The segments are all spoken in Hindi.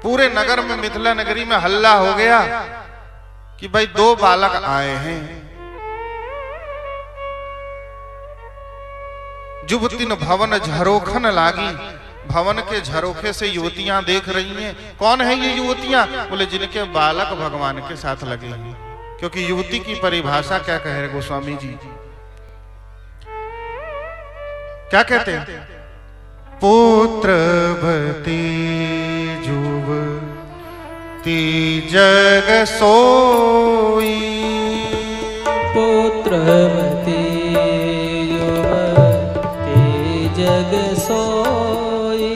पूरे नगर में, मिथिला नगरी में हल्ला हो गया कि भाई 2 बालक आए हैं। जुबतिन भवन झरोखन लागी, भवन के झरोखे से युवतियां देख रही हैं। कौन है ये युवतियां? बोले जिनके बालक भगवान के साथ लगे हैं। क्योंकि युवती की परिभाषा क्या कह रहे गोस्वामी जी? क्या कहते हैं? पुत्रवती जुवती जग सोई, पुत्रवती युवती जग सोई,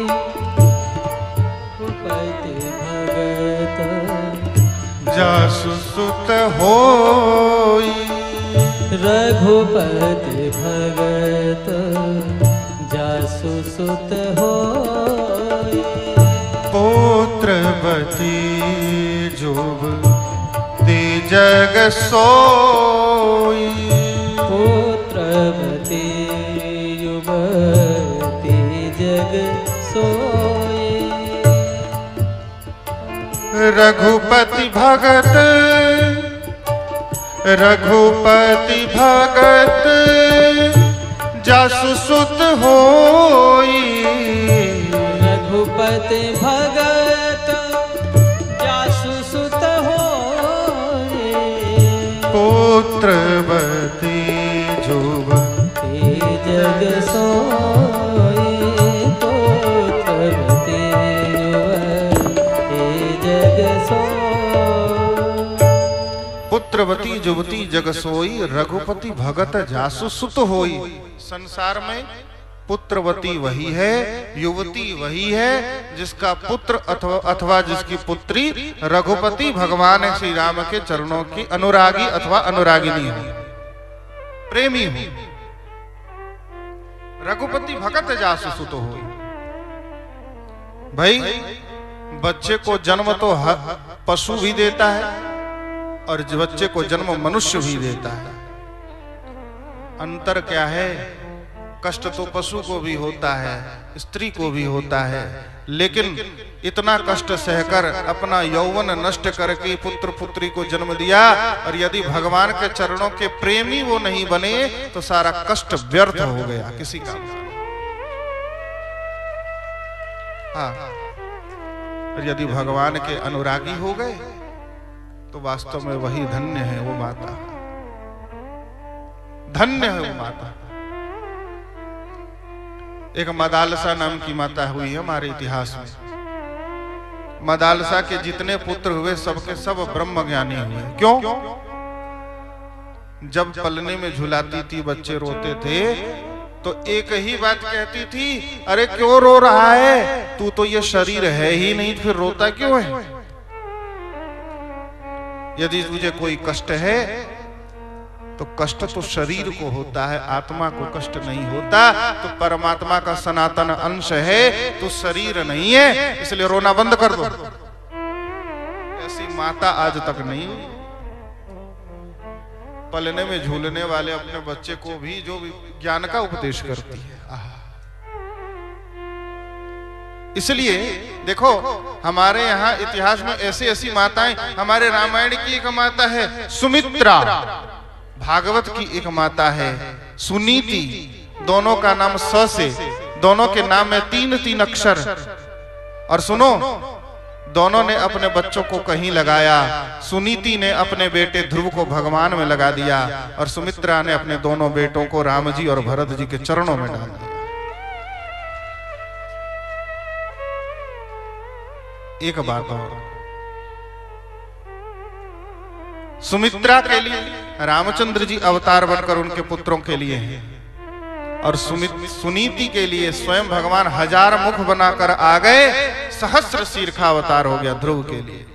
रघुपति भगत जासु सुत होई, रघुपति भगत जासु सुत होई। पुत्रवती जुवती जग सोई, पुत्रवती युवती जग सोई, रघुपति भगत, रघुपति भगत जासु सुत होई, रघुपति भगत जासु सुत होई। पुत्रवती जुवती जग सोई, पुत्रवती युवती जग सोई। पुत्रवती जुवती जग सोई, रघुपति भगत जासु सुत होई। संसार में पुत्रवती वही है, युवती वही है जिसका पुत्र अथवा जिसकी पुत्री रघुपति भगवान श्री राम के चरणों की अनुरागी अथवा अनुरागिनी हो, प्रेमी हो। रघुपति भगत जासु सुत होई। भाई बच्चे को जन्म तो पशु भी देता है और बच्चे को जन्म मनुष्य भी देता है। अंतर क्या है? कष्ट तो पशु को भी होता है, स्त्री को भी होता है, लेकिन इतना कष्ट सहकर अपना यौवन नष्ट करके पुत्र पुत्री को जन्म दिया, और यदि भगवान के चरणों के प्रेमी वो नहीं बने तो सारा कष्ट व्यर्थ हो गया किसी काम से। हाँ, और यदि भगवान के अनुरागी हो गए तो वास्तव में वही धन्य है वो माता, धन्य है वो माता। एक मदालसा नाम की माता हुई है हमारे इतिहास में। मदालसा के जितने पुत्र हुए सबके सब ब्रह्म ज्ञानी हुए। क्यों? जब पलने में झुलाती थी, बच्चे रोते थे तो एक ही बात कहती थी, अरे क्यों रो रहा है? तू तो ये शरीर है ही नहीं, फिर रोता क्यों है? यदि तुझे कोई कष्ट है तो कष्ट तो शरीर को होता है, आत्मा को कष्ट नहीं होता। तो परमात्मा का सनातन अंश है तो शरीर नहीं है, इसलिए रोना बंद कर दो। ऐसी माता आज तक नहीं हुई। पलने में झूलने वाले अपने बच्चे को भी जो ज्ञान का उपदेश करती है। इसलिए देखो हमारे यहाँ इतिहास में ऐसी ऐसी माताएं, हमारे रामायण की एक माता है सुमित्रा, भागवत की एक माता है सुनीति, दोनों का नाम स से, दोनों के नाम में 3-3 अक्षर। और सुनो, दोनों ने अपने बच्चों को कहीं लगाया। सुनीति ने अपने बेटे ध्रुव को भगवान में लगा दिया और सुमित्रा ने अपने दोनों बेटों को राम जी और भरत जी के चरणों में डाल दिया। एक बात और, सुमित्रा के लिए रामचंद्र जी अवतार बनकर उनके पुत्रों के लिए हैं, और सुनीति के लिए स्वयं भगवान 1000 मुख बनाकर आ गए, सहस्र शीर्षा अवतार हो गया ध्रुव के लिए।